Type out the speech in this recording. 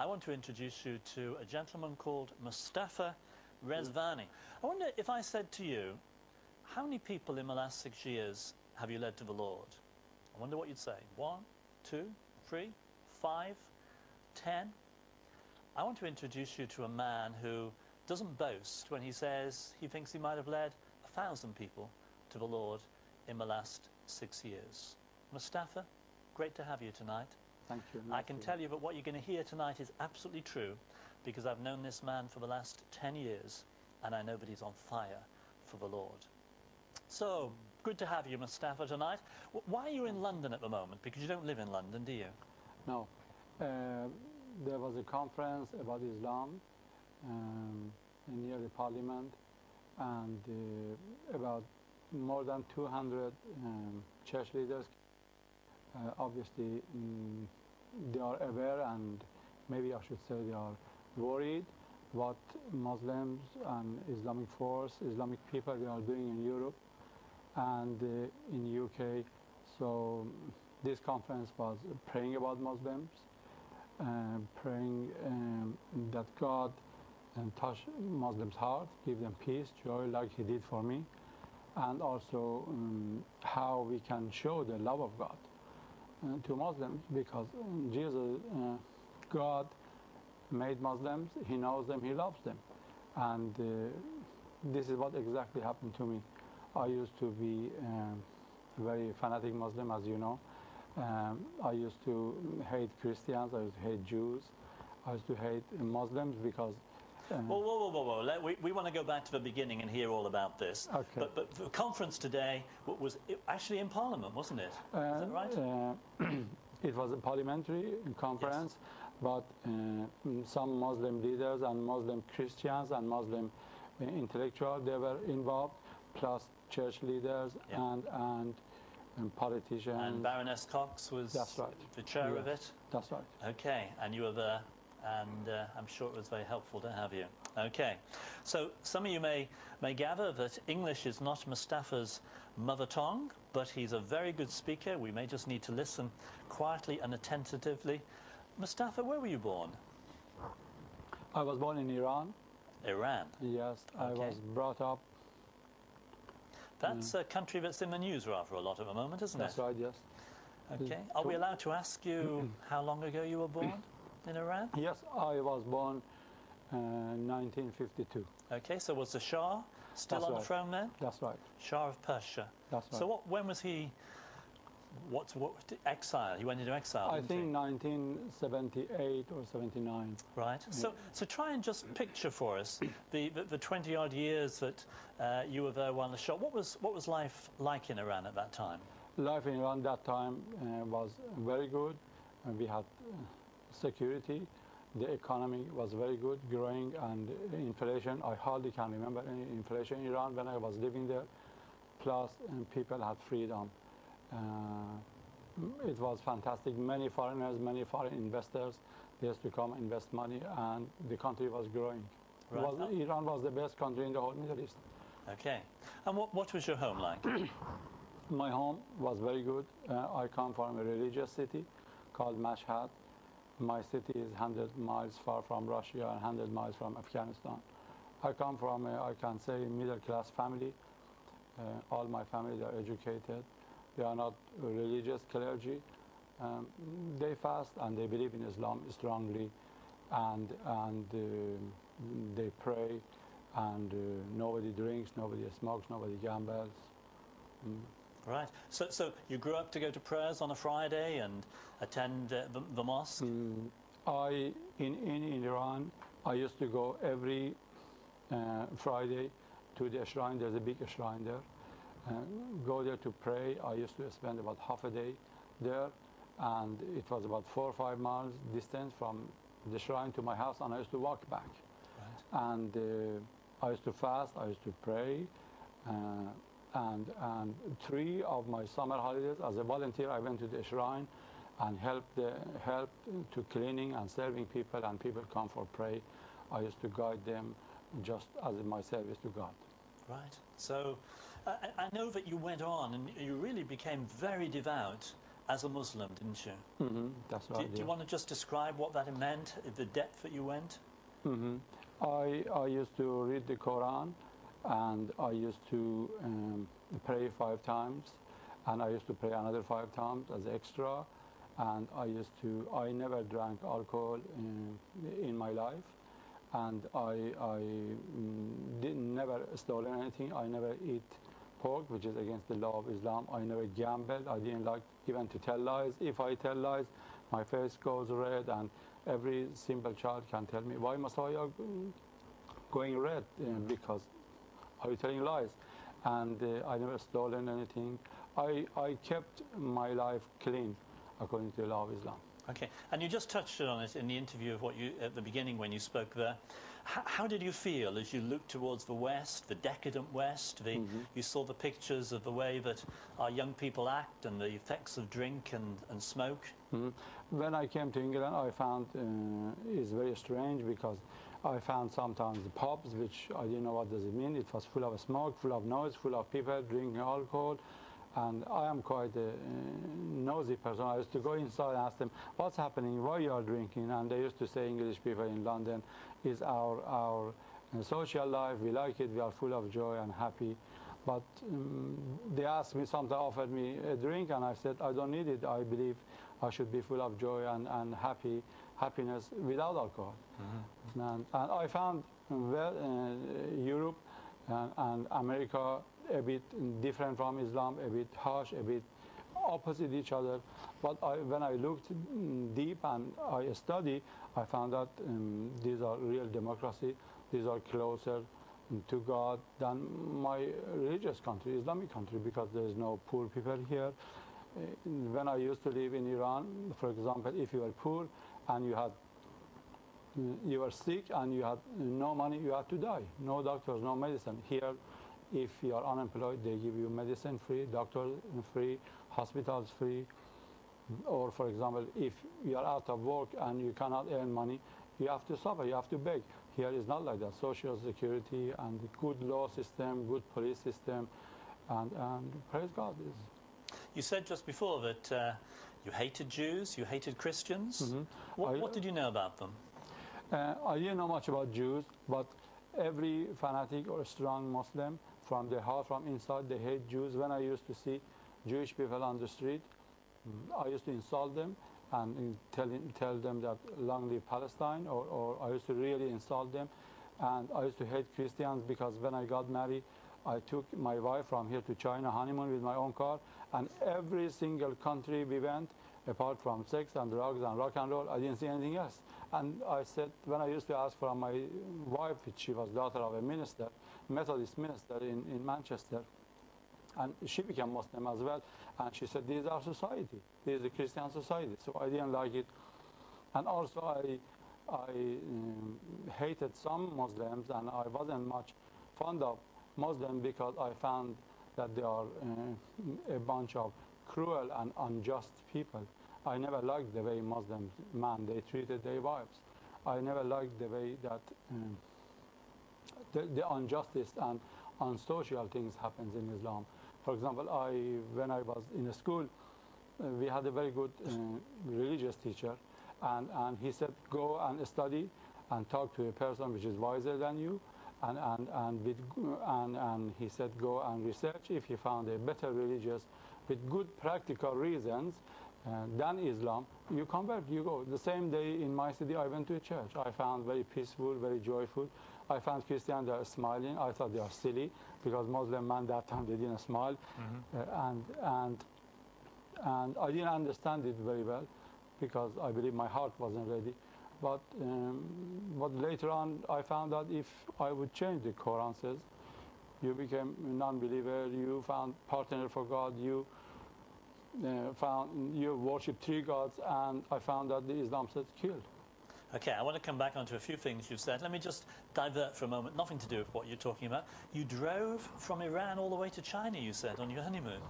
I want to introduce you to a gentleman called Mustafa Rezvani. I wonder if I said to you, how many people in the last 6 years have you led to the Lord? I wonder what you'd say. 1, 2, 3, 5, 10? I want to introduce you to a man who doesn't boast when he says he thinks he might have led 1,000 people to the Lord in the last 6 years. Mustafa, great to have you tonight. Thank you. I can tell you that what you're going to hear tonight is absolutely true, because I've known this man for the last 10 years and I know that he's on fire for the Lord. So, good to have you, Mustafa, tonight. Why are you in London at the moment? Because you don't live in London, do you? No. There was a conference about Islam near the parliament, and about more than 200 church leaders. Obviously, they are aware, and maybe I should say they are worried what Muslims and Islamic force, Islamic people, they are doing in Europe and in UK. So this conference was praying about Muslims, praying that God touch Muslims' heart, give them peace, joy, like He did for me, and also how we can show the love of God to Muslims, because Jesus, God made Muslims, He knows them, He loves them, and this is what exactly happened to me. I used to be a very fanatic Muslim, as you know. I used to hate Christians, I used to hate Jews, I used to hate Muslims because... Whoa. We want to go back to the beginning and hear all about this. Okay. But the conference today was actually in Parliament, wasn't it? Is that right? It was a parliamentary conference, yes. But some Muslim leaders and Muslim Christians and Muslim intellectuals, they were involved, plus church leaders, yeah. and politicians. And Baroness Cox was That's right. the chair yes. of it? That's right. Okay, and you were there, and I'm sure it was very helpful to have you. Okay, so some of you may gather that English is not Mustafa's mother tongue, but he's a very good speaker. We may just need to listen quietly and attentively. Mustafa, where were you born? I was born in Iran. Iran? Yes, okay. I was brought up. That's a country that's in the news rather a lot at the moment, isn't That's it? right, yes. Okay. Are we allowed to ask you how long ago you were born in Iran? Yes, I was born 1952. Okay, so was the Shah still That's on right. the throne then? That's right. Shah of Persia. That's right. So when was he? What exile? He went into exile. I think 1978 or 79. Right. Yeah. So try and just picture for us the 20-odd years that you were there while the Shah. What was life like in Iran at that time? Life in Iran that time was very good. We had security. The economy was very good, growing, and inflation. I hardly can remember any inflation in Iran when I was living there. Plus, people had freedom. It was fantastic. Many foreigners, many foreign investors, they used to come invest money, and the country was growing. Right. Iran was the best country in the whole Middle East. Okay. And what was your home like? My home was very good. I come from a religious city called Mashhad. My city is 100 miles far from Russia and 100 miles from Afghanistan. I come from, I can say, middle-class family. All my family are educated. They are not religious clergy. They fast and they believe in Islam strongly, and they pray, and nobody drinks, nobody smokes, nobody gambles. Right. So you grew up to go to prayers on a Friday and attend the mosque? In Iran, I used to go every Friday to the shrine. There's a big shrine there. Go there to pray. I used to spend about half a day there, and it was about 4 or 5 miles distance from the shrine to my house, and I used to walk back. Right. And I used to fast, I used to pray, and 3 of my summer holidays as a volunteer, I went to the shrine and helped to cleaning and serving people, and people come for pray. I used to guide them just as my service to God. Right. So I know that you went on and you really became very devout as a Muslim, didn't you? That's Do, right. do you want to just describe what that meant, the depth that you went? I used to read the Quran, and I used to pray 5 times, and I used to pray another 5 times as extra, and I never drank alcohol in my life, and I never stolen anything. I never eat pork, which is against the law of Islam. I never gambled. I didn't like even to tell lies. If I tell lies, my face goes red, and every simple child can tell me, why must I going red? Because are you telling lies? And I never stolen anything. I kept my life clean according to the law of Islam. Okay, and you just touched on it in the interview of what you at the beginning when you spoke there. How did you feel as you looked towards the West, the decadent West? You saw the pictures of the way that our young people act and the effects of drink and smoke. When I came to England, I found it's very strange, because I found sometimes the pubs, which I didn't know what does it mean. It was full of smoke, full of noise, full of people drinking alcohol. And I am quite a nosy person. I used to go inside and ask them, what's happening, why you are drinking? And they used to say, English people in London, is our social life, we like it, we are full of joy and happy. But they asked me, sometimes offered me a drink, and I said, I don't need it. I believe I should be full of joy and happiness without alcohol. And I found Europe and America a bit different from Islam, a bit harsh, a bit opposite each other. But when I looked deep and I studied, I found that these are real democracy. These are closer to God than my religious country, Islamic country, because there is no poor people here. When I used to live in Iran, for example, if you were poor and you were sick and you had no money, you had to die. No doctors, no medicine. Here, if you are unemployed, they give you medicine free, doctors free, hospitals free. Or, for example, if you are out of work and you cannot earn money, you have to suffer, you have to beg. Here is not like that. Social security and good law system, good police system, and praise God. You said just before that you hated Jews, you hated Christians. What did you know about them? I didn't know much about Jews, but every fanatic or strong Muslim, from their heart, from inside, they hate Jews. When I used to see Jewish people on the street, I used to insult them and tell them that long live Palestine, or I used to really insult them. And I used to hate Christians, because when I got married, I took my wife from here to China, honeymoon with my own car, and every single country we went, apart from sex and drugs and rock and roll, I didn't see anything else. And I said, when I used to ask for my wife, she was daughter of a minister, Methodist minister in Manchester, and she became Muslim as well, and she said, these are society, this is a Christian society, so I didn't like it. And also I hated some Muslims, and I wasn't much fond of Muslims, because I found that they are a bunch of cruel and unjust people. I never liked the way Muslims, they treated their wives. I never liked the way that the injustice and unsocial things happens in Islam. For example, when I was in school, we had a very good religious teacher, and he said, go and study and talk to a person which is wiser than you, and he said, go and research. If you found a better religious with good practical reasons than Islam, you convert, you go. The same day in my city, I went to a church. I found very peaceful, very joyful. I found Christians that are smiling. I thought they are silly, because Muslim man that time, they didn't smile. And I didn't understand it very well, because I believe my heart wasn't ready. But later on, I found that if I would change, the Quran says, you became a non-believer, you found partner for God, you worship 3 gods, and I found that the Islam says kill. Okay, I want to come back onto a few things you've said. Let me just divert for a moment, nothing to do with what you're talking about. You drove from Iran all the way to China, you said, on your honeymoon.